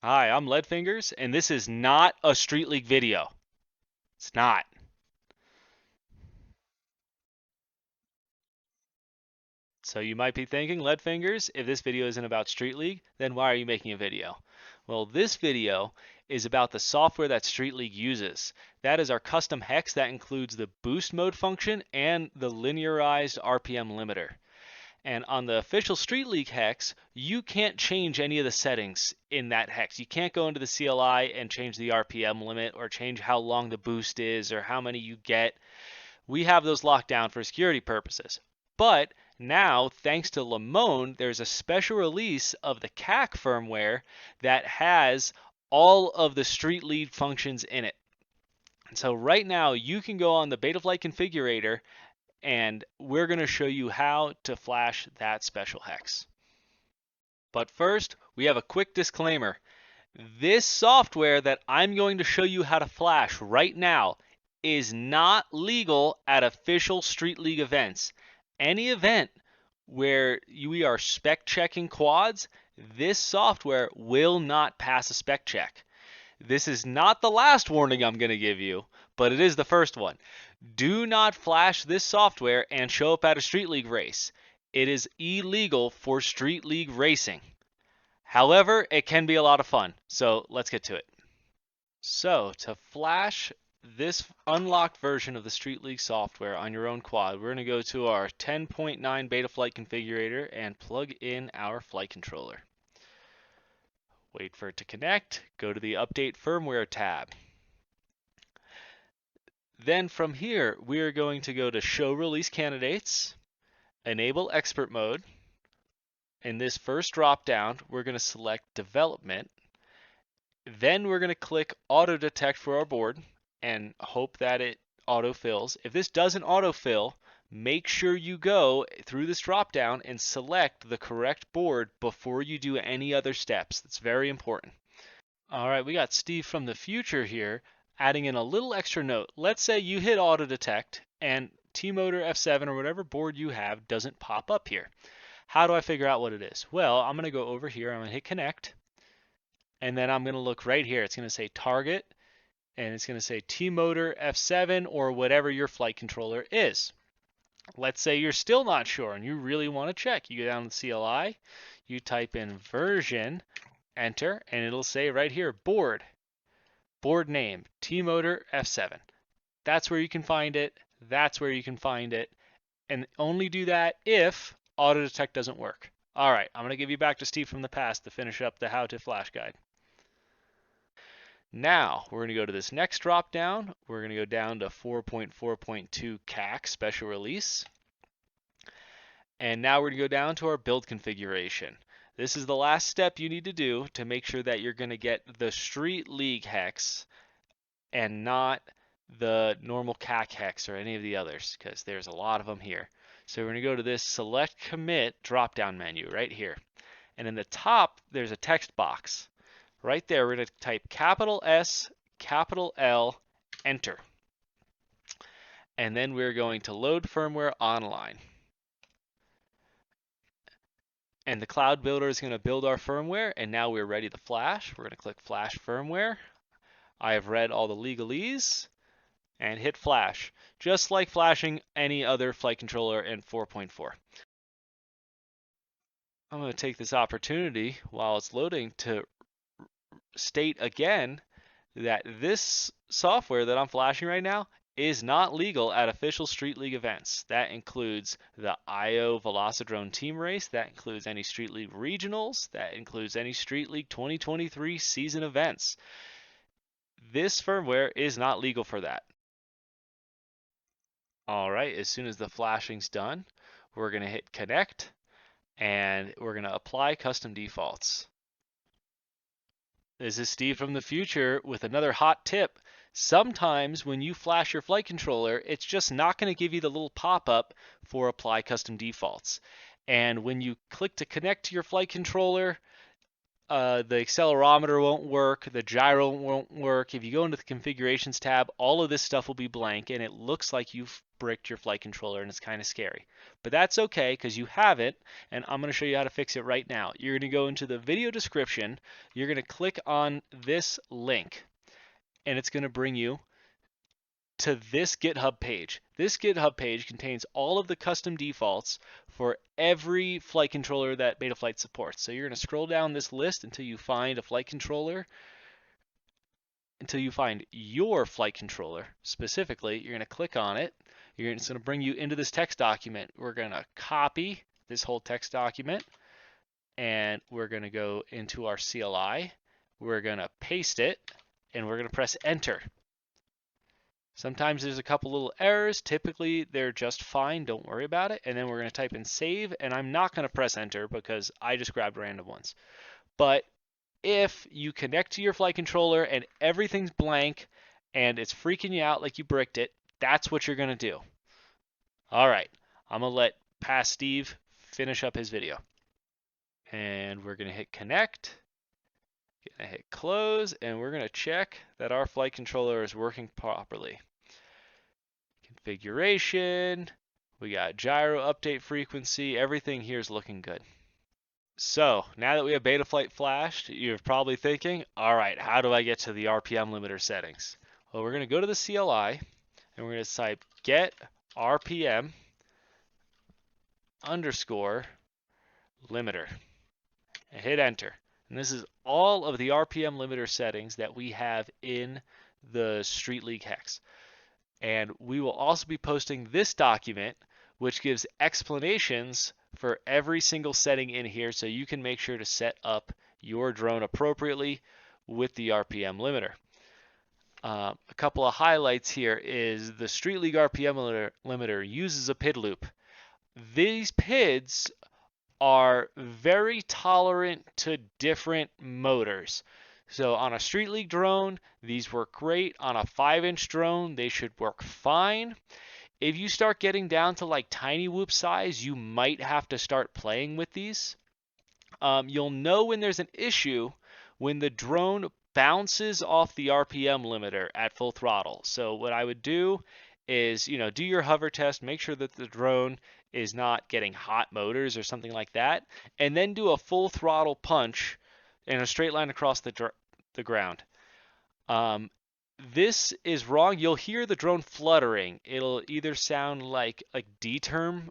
Hi, I'm Leadfingers, and this is not a Street League video. It's not. So you might be thinking, Leadfingers, if this video isn't about Street League, then why are you making a video? Well, this video is about the software that Street League uses. That is our custom hex that includes the boost mode function and the linearized RPM limiter. And on the official Street League hex, you can't change any of the settings in that hex. You can't go into the CLI and change the RPM limit or change how long the boost is or how many you get. We have those locked down for security purposes. But now, thanks to Limon, there's a special release of the CAC firmware that has all of the Street League functions in it. And so right now, you can go on the Betaflight configurator and we're going to show you how to flash that special hex. But first, we have a quick disclaimer. This software that I'm going to show you how to flash right now is not legal at official Street League events. Any event where we are spec checking quads, this software will not pass a spec check. This is not the last warning I'm going to give you, but it is the first one. Do not flash this software and show up at a Street League race. It is illegal for Street League racing. However, it can be a lot of fun, so let's get to it. So, to flash this unlocked version of the Street League software on your own quad, we're going to go to our 10.9 Betaflight configurator and plug in our flight controller. Wait for it to connect, go to the Update Firmware tab. Then from here, we are going to go to Show Release Candidates, enable Expert Mode. In this first drop down, we're going to select Development. Then we're going to click Auto Detect for our board and hope that it autofills. If this doesn't autofill, make sure you go through this drop down and select the correct board before you do any other steps. That's very important. All right, we got Steve from the future here adding in a little extra note. Let's say you hit auto detect and T-Motor F7 or whatever board you have doesn't pop up here. How do I figure out what it is? Well, I'm going to go over here. I'm going to hit connect. And then I'm going to look right here. It's going to say target. And it's going to say T-Motor F7 or whatever your flight controller is. Let's say you're still not sure and you really want to check. You go down to the CLI. You type in version, enter, and it'll say right here, board. Board name, T-Motor F7. That's where you can find it. That's where you can find it. And only do that if auto detect doesn't work. All right, I'm going to give you back to Steve from the past to finish up the how to flash guide. Now, we're going to go to this next drop down. We're going to go down to 4.4.2 CAC special release. And now we're going to go down to our build configuration. This is the last step you need to do to make sure that you're going to get the Street League hex and not the normal CAC hex or any of the others, because there's a lot of them here. So we're going to go to this select commit drop down menu right here. And in the top, there's a text box. Right there, we're going to type capital S, capital L, enter. And then we're going to load firmware online. And the cloud builder is going to build our firmware, and now we're ready to flash. We're going to click flash firmware. I have read all the legalese and hit flash, just like flashing any other flight controller in 4.4. I'm going to take this opportunity while it's loading to state again that this software that I'm flashing right now is not legal at official Street League events. That includes the IO Velocidrone team race, that includes any Street League regionals, that includes any Street League 2023 season events. This firmware is not legal for that. All right, as soon as the flashing's done, we're going to hit connect and we're going to apply custom defaults. This is Steve from the future with another hot tip. Sometimes when you flash your flight controller, it's just not going to give you the little pop-up for apply custom defaults. And when you click to connect to your flight controller, the accelerometer won't work, the gyro won't work. If you go into the configurations tab, all of this stuff will be blank and it looks like you've bricked your flight controller and it's kind of scary. But that's okay because you have it, and I'm going to show you how to fix it right now. You're going to go into the video description, you're going to click on this link, and it's going to bring you to this GitHub page. This GitHub page contains all of the custom defaults for every flight controller that Betaflight supports. So you're going to scroll down this list until you find a flight controller, until you find your flight controller specifically. You're going to click on it. It's going to bring you into this text document. We're going to copy this whole text document, and we're going to go into our CLI. We're going to paste it, and we're going to press enter. Sometimes there's a couple little errors. Typically, they're just fine. Don't worry about it. And then we're going to type in save, and I'm not going to press enter because I just grabbed random ones. But if you connect to your flight controller and everything's blank and it's freaking you out like you bricked it, that's what you're going to do. All right, I'm going to let Past Steve finish up his video. And we're going to hit connect. Going to hit close, and we're going to check that our flight controller is working properly. Configuration, we got gyro update frequency, everything here is looking good. So now that we have Betaflight flashed, you're probably thinking, all right, how do I get to the RPM limiter settings? Well, we're going to go to the CLI, and we're going to type get RPM underscore limiter, and hit enter. And this is all of the RPM limiter settings that we have in the Street League hex. And we will also be posting this document, which gives explanations for every single setting in here, so you can make sure to set up your drone appropriately with the RPM limiter. A couple of highlights here is the Street League RPM limiter uses a PID loop. These PIDs are very tolerant to different motors. So on a Street League drone, these work great. On a 5-inch drone, they should work fine. If you start getting down to like tiny whoop size, you might have to start playing with these. You'll know when there's an issue when the drone bounces off the RPM limiter at full throttle. So what I would do is, do your hover test, make sure that the drone is not getting hot motors or something like that, and then do a full throttle punch in a straight line across the ground. This is wrong. You'll hear the drone fluttering. It'll either sound like D-term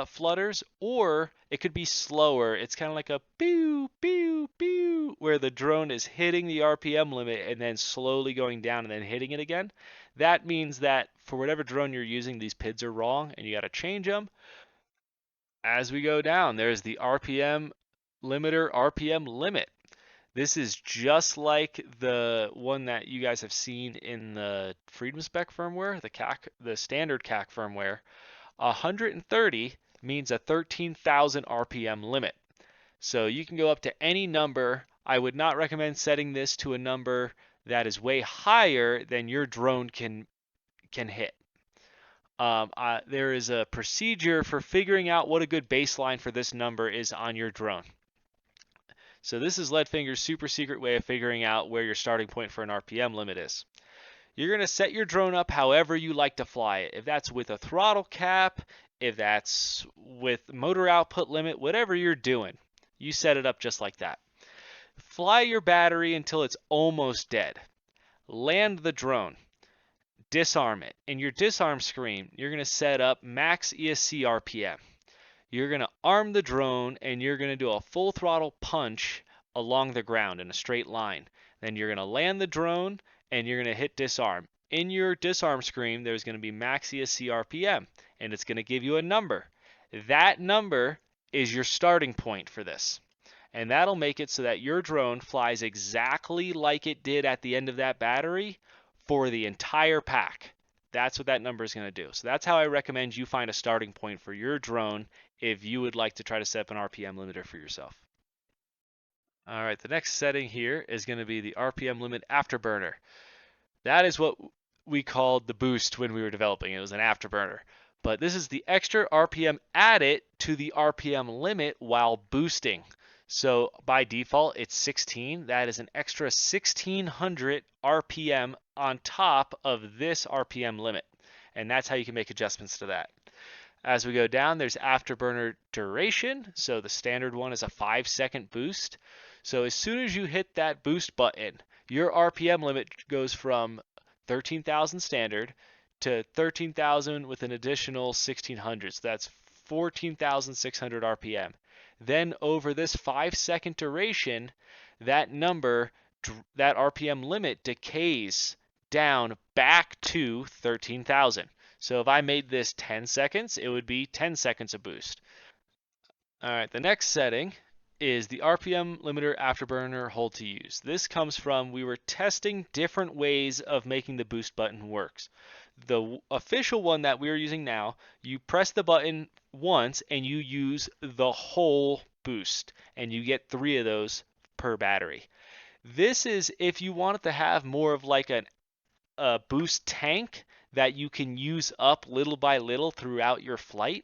flutters, or it could be slower. It's kind of like a pew, pew, pew, where the drone is hitting the RPM limit and then slowly going down and then hitting it again. That means that for whatever drone you're using, these PIDs are wrong and you got to change them. As we go down, there's the RPM limiter, RPM limit. This is just like the one that you guys have seen in the Freedom Spec firmware, the standard CAC firmware. 130 means a 13,000 RPM limit. So you can go up to any number. I would not recommend setting this to a number that is way higher than your drone can hit. There is a procedure for figuring out what a good baseline for this number is on your drone. So this is Leadfinger's super secret way of figuring out where your starting point for an RPM limit is. You're going to set your drone up however you like to fly it. If that's with a throttle cap, if that's with motor output limit, whatever you're doing, you set it up just like that. Fly your battery until it's almost dead. Land the drone. Disarm it. In your disarm screen, you're going to set up max ESC RPM. You're going to arm the drone and you're going to do a full throttle punch along the ground in a straight line. Then you're going to land the drone and you're going to hit disarm. In your disarm screen, there's going to be max ESC RPM, and it's going to give you a number. That number is your starting point for this. And that'll make it so that your drone flies exactly like it did at the end of that battery for the entire pack. That's what that number is going to do. So that's how I recommend you find a starting point for your drone if you would like to try to set up an RPM limiter for yourself. All right, the next setting here is going to be the RPM limit afterburner. That is what we called the boost when we were developing. It was an afterburner. But this is the extra RPM added to the RPM limit while boosting. So by default, it's 16. That is an extra 1600 RPM on top of this RPM limit. and that's how you can make adjustments to that. As we go down, there's afterburner duration. So the standard one is a 5-second boost. So as soon as you hit that boost button, your RPM limit goes from 13,000 standard to 13,000 with an additional 1,600. So that's 14,600 RPM. Then over this 5-second duration, that number, that RPM limit decays down back to 13,000. So if I made this 10 seconds, it would be 10 seconds of boost. All right, the next setting is the RPM limiter afterburner hold to use. This comes from we were testing different ways of making the boost button works. The official one that we're using now, you press the button once and you use the whole boost, and you get 3 of those per battery. This is if you want it to have more of like a boost tank that you can use up little by little throughout your flight,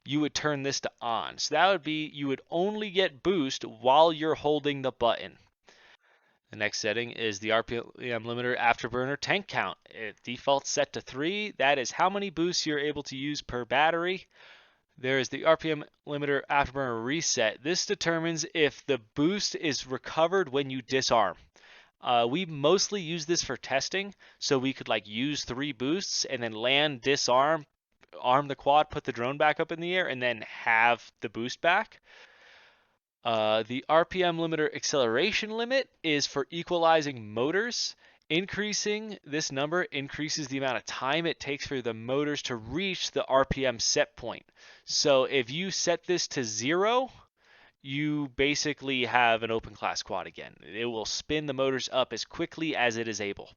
you would turn this to on. So that would be you would only get boost while you're holding the button. The next setting is the RPM limiter afterburner tank count. It defaults set to 3. That is how many boosts you're able to use per battery. There is the RPM limiter afterburner reset. This determines if the boost is recovered when you disarm. We mostly use this for testing, so we could like use 3 boosts and then land, disarm, arm the quad, put the drone back up in the air, and then have the boost back. The RPM limiter acceleration limit is for equalizing motors. Increasing this number increases the amount of time it takes for the motors to reach the RPM set point. So if you set this to 0, you basically have an open class quad again. It will spin the motors up as quickly as it is able.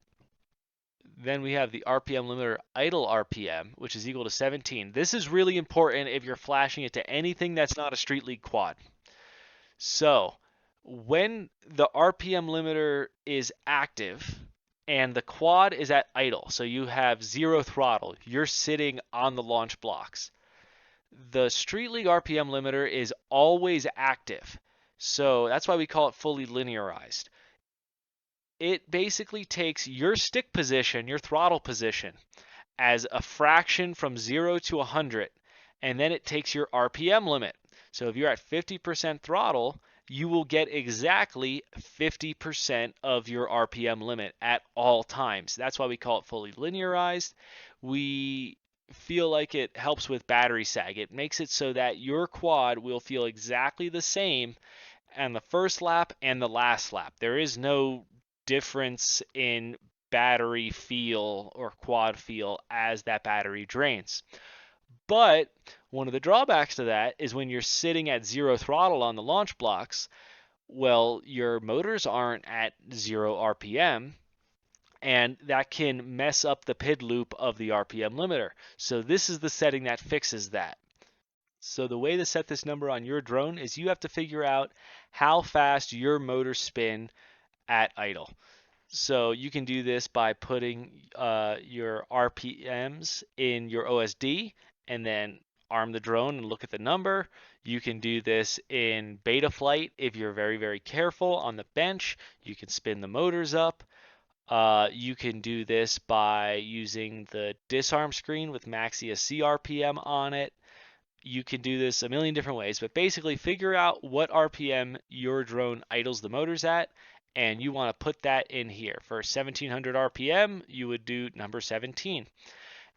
Then we have the RPM limiter idle RPM, which is equal to 17. This is really important if you're flashing it to anything that's not a Street League quad. So when the RPM limiter is active and the quad is at idle, so you have 0 throttle, you're sitting on the launch blocks, the Street League RPM limiter is always active. So that's why we call it fully linearized. It basically takes your stick position, your throttle position, as a fraction from 0 to 100, and then it takes your RPM limit. So if you're at 50% throttle, you will get exactly 50% of your RPM limit at all times. That's why we call it fully linearized. We feel like it helps with battery sag. It makes it so that your quad will feel exactly the same on the first lap and the last lap. There is no difference in battery feel or quad feel as that battery drains. But one of the drawbacks to that is when you're sitting at 0 throttle on the launch blocks, well, your motors aren't at 0 RPM, and that can mess up the PID loop of the RPM limiter. So this is the setting that fixes that. So the way to set this number on your drone is you have to figure out how fast your motors spin at idle. So you can do this by putting your RPMs in your OSD and then arm the drone and look at the number. You can do this in Betaflight if you're very, very careful on the bench. You can spin the motors up. You can do this by using the disarm screen with Maxia CRPM on it. You can do this a million different ways, but basically figure out what RPM your drone idles the motors at, and you want to put that in here. For 1700 RPM, you would do number 17.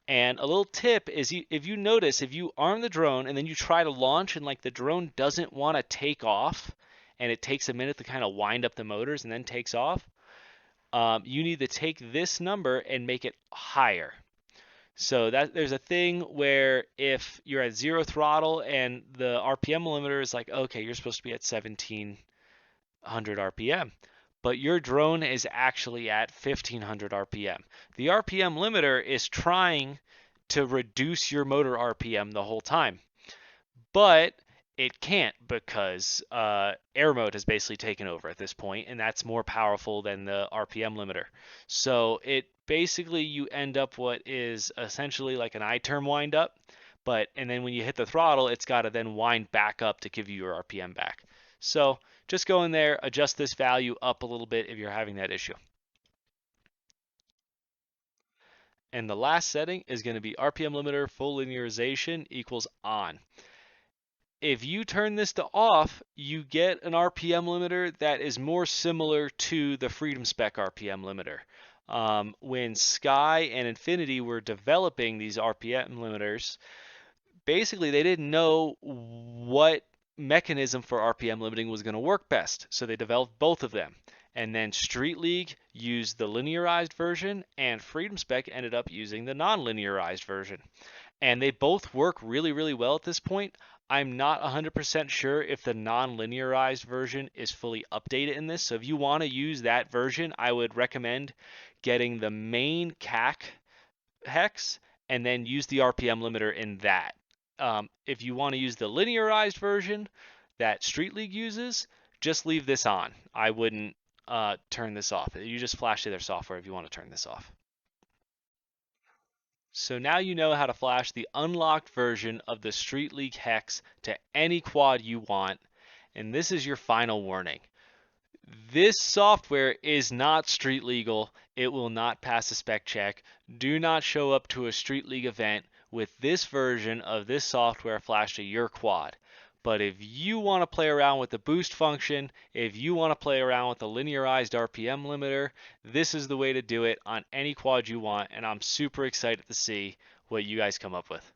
And a little tip is if you notice, if you arm the drone and then you try to launch and like the drone doesn't want to take off and it takes a minute to kind of wind up the motors and then takes off, you need to take this number and make it higher. So that there's a thing where if you're at 0 throttle and the RPM limiter is like, okay, you're supposed to be at 1700 RPM, but your drone is actually at 1500 RPM. The RPM limiter is trying to reduce your motor RPM the whole time, but it can't because air mode has basically taken over at this point, and that's more powerful than the RPM limiter. So it basically you end up what is essentially like an I-term wind up, and then when you hit the throttle, it's got to then wind back up to give you your RPM back. So just go in there, adjust this value up a little bit if you're having that issue. And the last setting is going to be RPM limiter full linearization equals on. If you turn this to off, you get an RPM limiter that is more similar to the Freedom Spec RPM limiter. When Sky and Infinity were developing these RPM limiters, basically they didn't know what mechanism for RPM limiting was going to work best, so they developed both of them. And then Street League used the linearized version, and Freedom Spec ended up using the non-linearized version. And they both work really, really well at this point. I'm not 100% sure if the non-linearized version is fully updated in this. So if you want to use that version, I would recommend getting the main CAC hex and then use the RPM limiter in that. If you want to use the linearized version that Street League uses, just leave this on. I wouldn't turn this off. You just flash to their software if you want to turn this off. So now you know how to flash the unlocked version of the Street League hex to any quad you want. And this is your final warning. This software is not street legal. It will not pass a spec check. Do not show up to a Street League event with this version of this software flashed to your quad. But if you want to play around with the boost function, if you want to play around with the linearized RPM limiter, this is the way to do it on any quad you want, and I'm super excited to see what you guys come up with.